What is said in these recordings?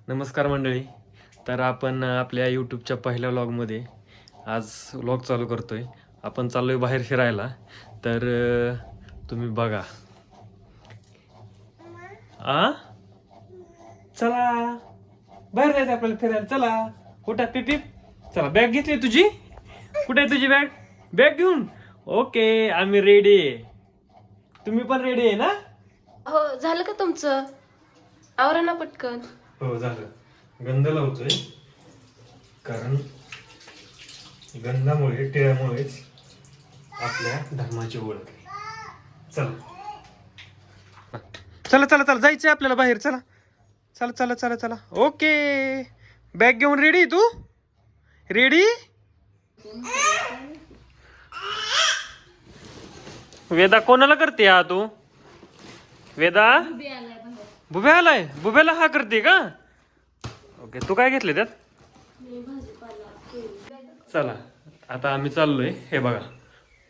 नमस्कार मंडळी. तर आपण आपल्या यूट्यूबच्या पहिल्या व्लॉगमध्ये आज व्लॉग चालू करतोय. आपण चाललोय बाहेर फिरायला. तर तुम्ही बघा. चला बाहेर जायचं आपल्याला फिरायला. चला कुठं पिप. चला बॅग घेतली तुझी. कुठे आहे तुझी बॅग? बॅग घेऊन. ओके आम्ही रेडी आहे. तुम्ही पण रेडी आहे ना? हो झालं का तुमचं? आवरा ना पटकन. हो झालं. गंध लावतोय कारण गंधामुळे टिळ्यामुळेच आपल्या धर्माची ओळख आहे. चला चला चला चला जायचंय आपल्याला बाहेर. चला चला चला चला चला. ओके बॅग घेऊन रेडी तू? रेडी? वेदा कोणाला करते हा तू? वेदा बुब्या आलाय. बुब्याला हा करते का? ओके तू काय घेतले त्यात? चला आता आम्ही चाललोय. हे बघा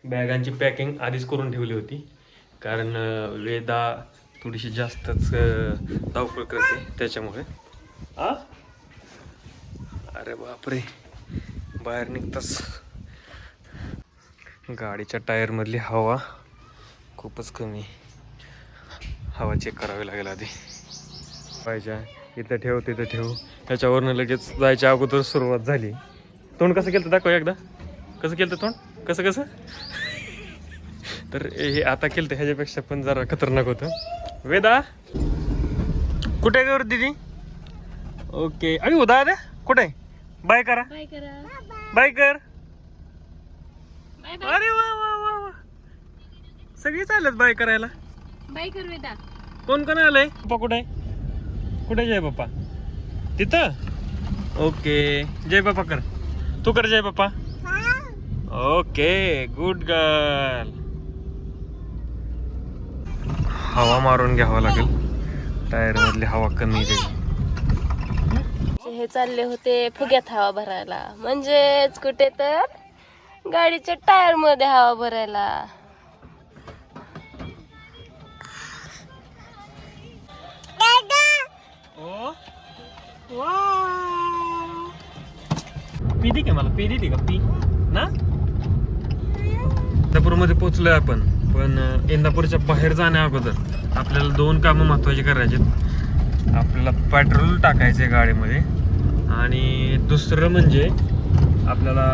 बॅगांची पॅकिंग आधीच करून ठेवली होती कारण वेदा थोडीशी जास्तच धावपळ करते त्याच्यामुळे. अरे बापरे बाहेर निघताच गाडीच्या टायर मधली हवा खूपच कमी. हवा चेक करावी लागेल आधी. पाहिजे इथं ठेव तिथं ठेव. त्याच्यावरनं लगेच जायच्या अगोदर सुरुवात झाली. तोंड कसं केलं दाखव एकदा. कसं केलं तोंड? कसं कसं? तर हे आता केलं ह्याच्यापेक्षा पण जरा खतरनाक होतं. वेदा कुठे गर दीदी? ओके अरे हो दादा कुठे? बाय करा. बाय कर. अरे वा वा वा वा सगळी चालत बाय करायला. बाय कर वेदा. कोण कोण आलंय? पप्पा कुठे? कुठे जय पप्पा? तिथं. ओके जय पप्पा कर. तू कर जय पप्पा. Okay good girl. हवा मारून घ्यावं लागेल. टायर मधली हवा कमी जाईल. हे चालले होते फुग्यात हवा भरायला, म्हणजेच कुठे तर गाडीच्या टायर मध्ये हवा भरायला. पी दे का मला? पी देते का? पी ना. इंदापूरमध्ये पोहोचलोय आपण. पण इंदापूरच्या बाहेर जाण्या अगोदर आपल्याला दोन कामं महत्वाची करायची. आपल्याला पेट्रोल टाकायचे गाडीमध्ये आणि दुसरं म्हणजे आपल्याला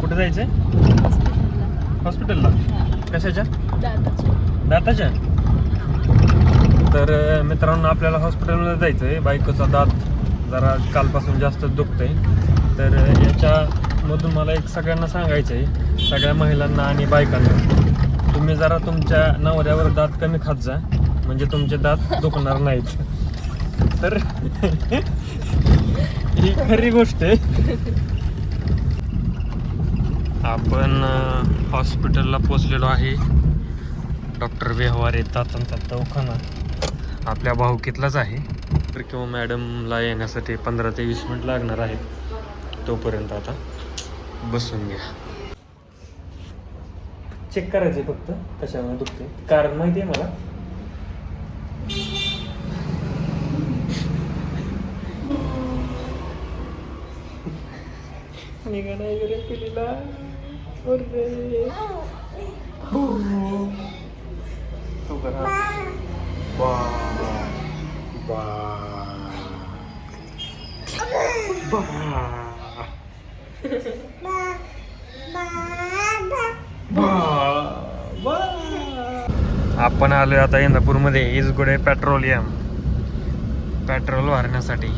कुठे जायचंय? हॉस्पिटलला. कशाच्या? दाताच्या. तर मित्रांनो आपल्याला हॉस्पिटलमध्ये जायचंय. बायकोचा दात जरा कालपासून जास्त दुखतोय. तर याच्यामधून मला एक सगळ्यांना सांगायचं आहे, सगळ्या महिलांना आणि बायकांना, तुम्ही जरा तुमच्या नवऱ्यावर दात कमी खात जा म्हणजे तुमचे दात दुखणार नाहीत. तर ही खरी गोष्ट आहे. आपण हॉस्पिटलला पोचलेलो आहे. डॉक्टर व्यवहारे दातांचा दवाखाना आपल्या भाऊकीतलाच आहे. तर किंवा मॅडमला येण्यासाठी 15 ते 20 मिनिट लागणार आहे. तोपर्यंत आता बसून घ्या. चेक करायचे फक्त कशामुळे दुखते कारण माहिती आहे मला. तू करा. आपण आलोय आता इंदापूरमध्ये इजगुडे पेट्रोलियम पेट्रोल भरण्यासाठी.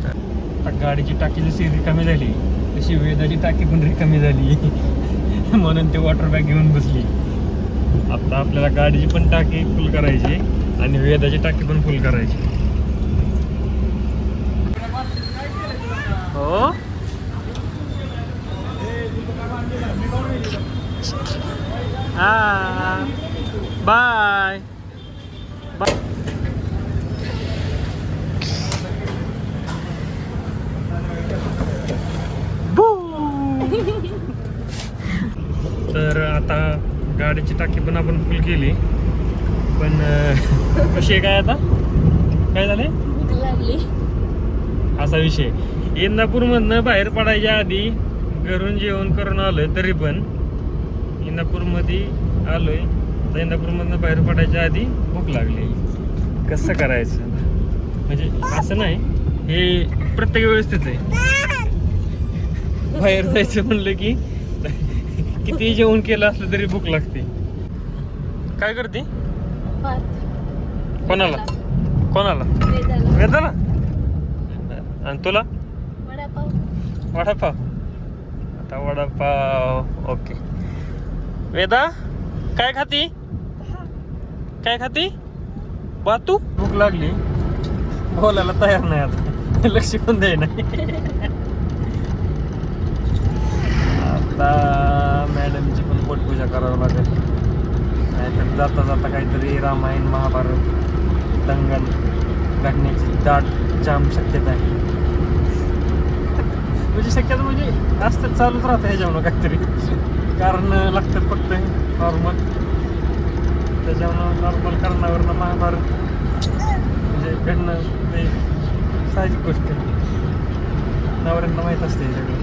तर गाडीची टाकी जशी रिकामी झाली तशी वेदाची टाकी पण रिकामी झाली. म्हणून ते वॉटर बॅग घेऊन बसली. आता आपल्याला गाडीची पण टाकी फुल करायची आणि वेदाची टाकी पण फुल करायची. हो हा बाय बाय. तर आता गाडीची टाकी पण आपण फुल केली. पण कशी आहे काय आता? काय झाले? भूक लागली. असा विषय. इंदापूरमधनं बाहेर पडायच्या आधी घरून जेवण करून आलोय, तरी पण इंदापूरमध्ये आलोय तर इंदापूरमधनं बाहेर पडायच्या आधी भूक लागली. कसं करायचं म्हणजे असं नाही, हे प्रत्येक वेळेस तेच आहे. बाहेर जायचं म्हणलं की किती जेवण केलं असलं तरी भूक लागते. काय करते? कोणाला कोणाला? वेदाला. आणि तुला? वडापाव. आता वडापाव. ओके. वेदा काय खाती? काय खाती? बातू. भूक लागली, बोलायला तयार नाही आता, लक्ष पण द्याय नाही. आता मॅडमची पण पोटपूजा करावं लागेल, नाहीतर जाता जाता काहीतरी रामायण महाभारत दंगल घडण्याची दाट जाम शक्यता आहे. म्हणजे शक्यता म्हणजे असतं, चालूच राहतं ह्याच्यावर काहीतरी कारण लागतात फक्त नॉर्मल. त्याच्यामुळं नॉर्मल कारणावरनं महाभारत म्हणजे घडणं ते साहजिक गोष्ट आहे, नवऱ्यांना माहीत असते हे सगळं.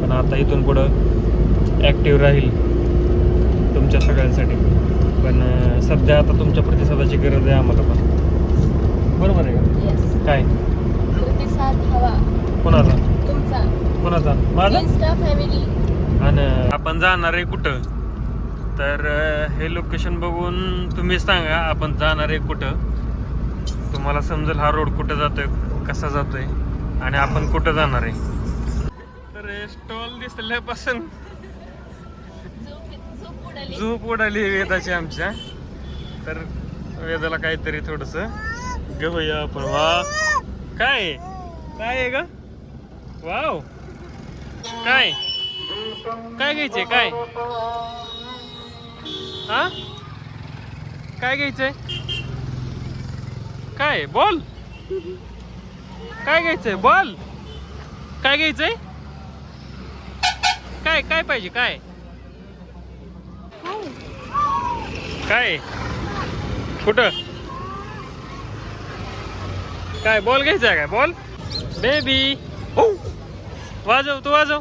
पण आता इथून पुढं ॲक्टिव्ह राहील तुमच्या सगळ्यांसाठी. पण सध्या आता तुमच्या प्रतिसादाची गरज आहे आम्हाला पण. बरोबर आहे का? काय प्रतिसाद हवा कोणाचा? तुमचा. कोणाचा? माझा. Insta family. आणि आपण जाणार आहे कुठं, तर हे लोकेशन बघून तुम्ही सांगा आपण जाणार आहे कुठं. तुम्हाला समजेल हा रोड कुठं जातोय, कसा जातोय आणि आपण कुठं जाणार आहे. तर स्टॉल दिसल्यापासून झोप उडाली वेदाची आमच्या. तर वेदाला काहीतरी थोडस घेऊया आपण. वा काय काय आहे ग? वाव काय काय घ्यायचंय? काय हा काय घ्यायचंय? काय बोल? काय घ्यायचंय बोल? काय घ्यायचंय? काय काय पाहिजे? काय काय कुठं काय बॉल घ्यायचा काय? Ball baby. हो वाजव, तू वाजव.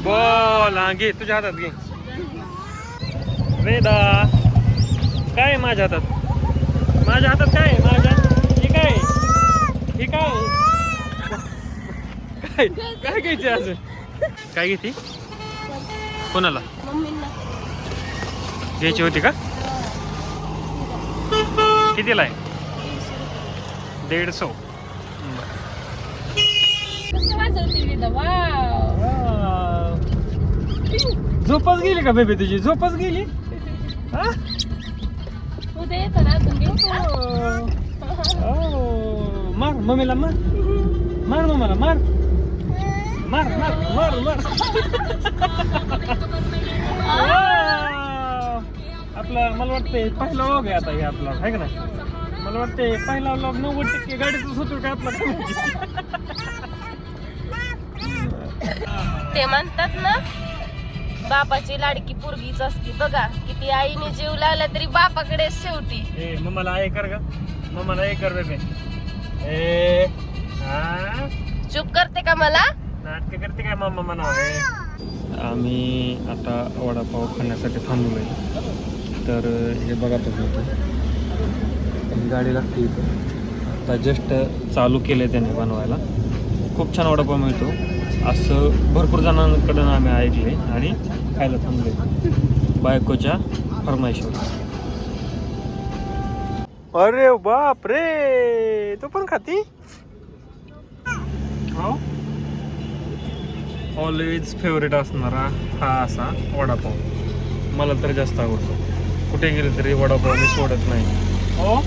बॉल हा घे, तुझ्या हातात घे. वेदा काय माझ्या हातात? माझ्या हातात काय? माझ्या हे काय? हे काय? काय काय घ्यायचे अजून? काय घेते? कोणाला घ्यायची होती का? कितीला आहे? 150. झोपच गेली का बेबी तुझी? झोपच गेली? मार मम्मीला, मार मार मम्माला, मार मार मार मार मार. आपला मला वाटतंय पहिला व्लॉग आहे आता हे आपला, आहे का नाही? मला वाटतंय पहिला व्लॉग 90% गाडीतच होतो का आपला? ते म्हणतात ना, बापाची लाडकी पोरगीच असती. बघा किती आईने जीव लावला तरी बापाकडे शेवटी. ए मम्माला आहे कर का? मम्माला आहे कर बेबे. ए हा चुप करते का मला? नाटक करते काय मम्मा म्हणावं? आम्ही आता वडापाव खाण्यासाठी थांबलोय. तर हे बघा तुम्ही, गाडी लागते इथं. आता जस्ट चालू केलं आहे त्याने बनवायला. खूप छान वडापाव मिळतो असं भरपूर जणांकडून आम्ही ऐकले आणि खायला थांबले बायकोच्या फरमाईशीवर. अरे बाप रे, तू पण खाती? हो, ऑलवेज फेवरेट असणारा हा असा वडापाव मला तर जास्त आवडतो. कुठे गेले तरी वडापाव मी सोडत नाही. हो,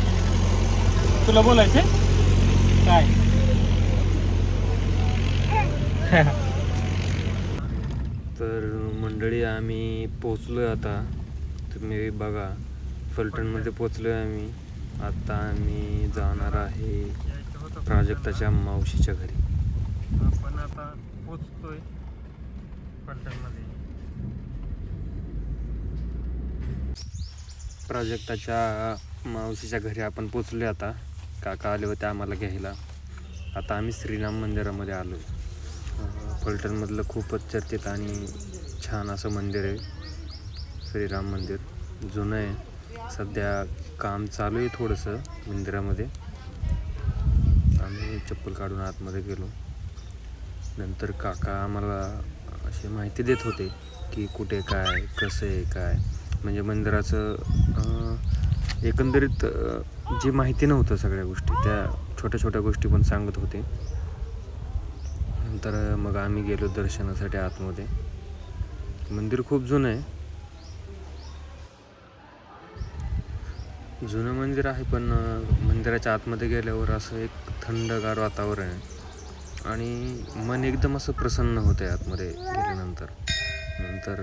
तुला बोलायचे काय? तर मंडळी आम्ही पोचलोय आता. तुम्ही बघा फलटणमध्ये पोचलोय आम्ही. आता आम्ही जाणार आहे प्राजक्ताच्या मावशीच्या घरी. आपण आता पोचतोय फलटणमध्ये. प्राजक्ताच्या मावशीच्या घरी आपण पोचलो. आता काका आले होते आम्हाला घ्यायला. आता आम्ही श्रीराम मंदिरामध्ये आलो. फलटणमधलं खूपच चर्चित आणि छान असं मंदिर आहे. श्रीराम मंदिर जुनं आहे. सध्या काम चालू आहे थोडंसं मंदिरामध्ये. आम्ही चप्पल काढून आतमध्ये गेलो. नंतर काका आम्हाला अशी माहिती देत होते की कुठे काय कसं आहे काय, म्हणजे मंदिराचं एकंदरीत जी माहिती नव्हतं सगळ्या गोष्टी, त्या छोट्या छोट्या गोष्टी पण सांगत होते. नंतर मग आम्ही गेलो दर्शनासाठी आतमध्ये. मंदिर खूप जुनं आहे. जुनं मंदिर आहे, पण मंदिराच्या आतमध्ये गेल्यावर असं एक थंडगार वातावरण आहे आणि मन एकदम असं प्रसन्न होतं आहे आतमध्ये गेल्यानंतर. नंतर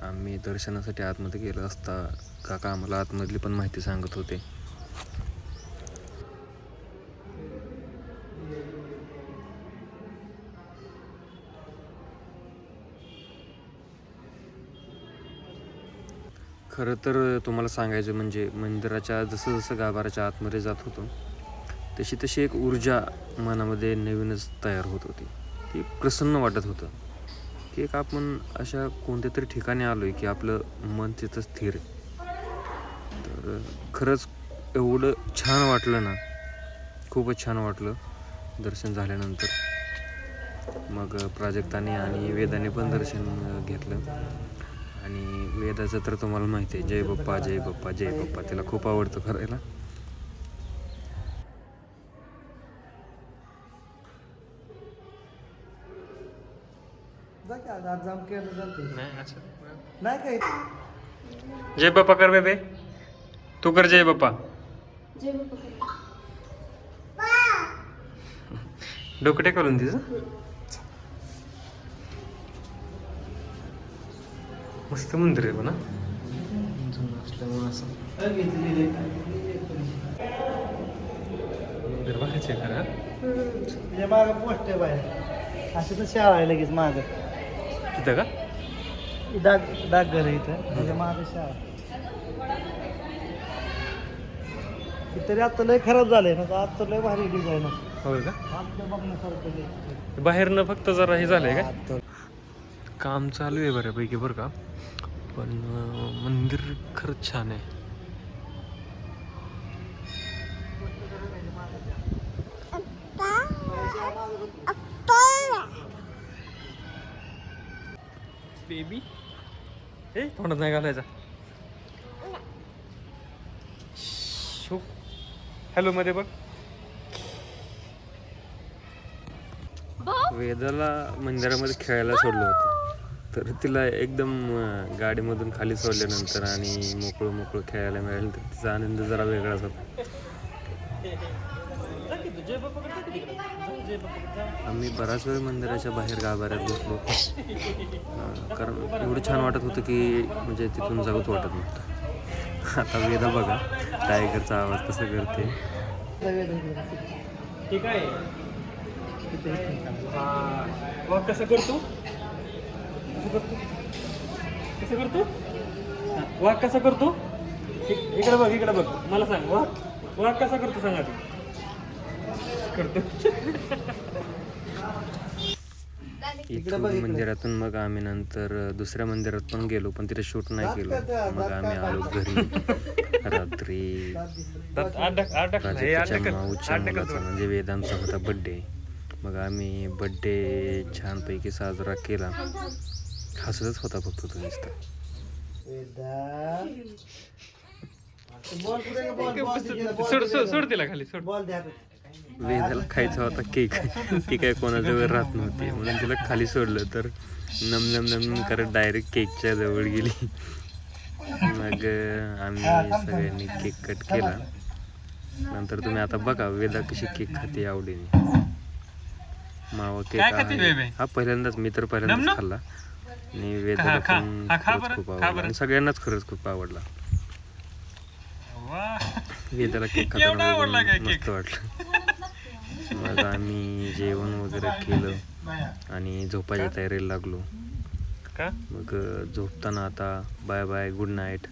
आम्ही दर्शनासाठी आतमध्ये गेलो असता काका आम्हाला आतमधली पण माहिती सांगत होते. खरं तर तुम्हाला सांगायचं म्हणजे मंदिराच्या जसं जसं गाभाऱ्याच्या आतमध्ये जात होतो तशी तशी एक ऊर्जा मनामध्ये नवीनच तयार होत होती. ती प्रसन्न वाटत होतं की एक आपण अशा कोणत्या तरी ठिकाणी आलो आहे की आपलं मन तिथं स्थिर आहे. तर खरंच एवढं छान वाटलं ना, खूपच छान वाटलं दर्शन झाल्यानंतर. मग प्राजक्ताने आणि वेदाने पण दर्शन घेतलं. आणि वेदाचं तर तुम्हाला माहिती आहे, जय बाप्पा जय बाप्पा जय बाप्पा, तिला खूप आवडतं करायला. जय बाप्पा कर बेबे, तू कर जय बाप्पा. डोकटे करून तिचं मस्त मंदिर आहे म्हणा. असं मंदिर बघायचं आहे खरं. माग पोस्ट आहे बाहेर, असं तर शाळा आहे लगेच माग. तिथं का डाकघर आहे इथं, त्याच्या माग शाळा. तरी आता लय खराब झालंय ना, आता लय भारी डिझाईन आहे. होय का? आमच्या बघण्यासारखं बाहेरनं फक्त जरा हे झालंय का, काम चालू आहे बऱ्यापैकी बरं का. पण मंदिर खरंच छान आहे. बेबी हे तोंडात नाही घालायचा. हॅलो मध्ये बघ. वेदाला मंदिरामध्ये खेळायला सोडलं होतं, तर तिला एकदम गाडीमधून खाली सोडल्यानंतर आणि मोकळं मोकळं खेळायला मिळालं तर तिचा आनंद जरा वेगळाच होता. आम्ही बराच वेळ मंदिराच्या बाहेर गाभाऱ्यात बसलो, कारण एवढं छान वाटत होतं की म्हणजे तिथून जाऊच वाटत नव्हतं. आता वेदा बघा टायगरचा आवाज कसा करते. ठीक आहे, वाक कसं करतो, कसं करतो, वाक कसा करतो. इकडे बघ, इकडे बघ, मला सांग वाक कसा करतो, सांगा तू. करतो इथून मंदिरातून मग आम्ही नंतर दुसऱ्या मंदिरात पण गेलो, पण तिथे शूट नाही केलं. मग आम्ही आलो घरी रात्री. प्राजक्ताच्या माऊच्या मुलाचा म्हणजे वेदांचा होता बड्डे. मग आम्ही बड्डे छानपैकी साजरा केला. हसतच होता फक्त तो नुसता. सोड तिला खाली सोड. वेदाला खायचा होता केक, ती काय कोणाजवळ राहत नव्हती म्हणून तिला खाली सोडलं, तर नम नम नम करत डायरेक्ट केकच्या जवळ गेली. मग आम्ही सगळ्यांनी केक कट केला. नंतर तुम्ही आता बघा वेदा कशी केक खाते आवडीने. मावा केक हा पहिल्यांदाच, मी तर पहिल्यांदाच खाल्ला आणि वेदाला पण खरंच खूप आवडला आणि सगळ्यांनाच खरंच खूप आवडला. वेदाला केक खाताना मस्त वाटलं. मग आम्ही जेवण वगैरे केलं आणि झोपायच्या तयारीला लागलो. मग झोपताना आता बाय बाय गुड नाईट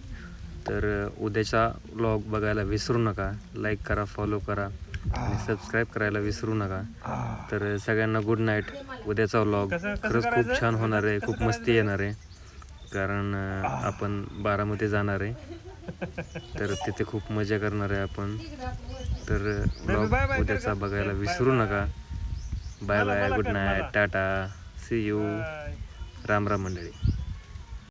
तर उद्याचा व्लॉग बघायला विसरू नका. लाईक करा, फॉलो करा आणि सबस्क्राईब करायला विसरू नका. तर सगळ्यांना गुड नाईट. उद्याचा व्लॉग खरंच खूप छान होणार आहे, खूप मस्ती येणार आहे. कारण आपण बारामती जाणार आहे, तर तिथे खूप मजा करणार आहे आपण. तर व्लॉग उद्याचा बघायला विसरू नका. Bye bye, good night, tata, see you. राम राम मंडळी.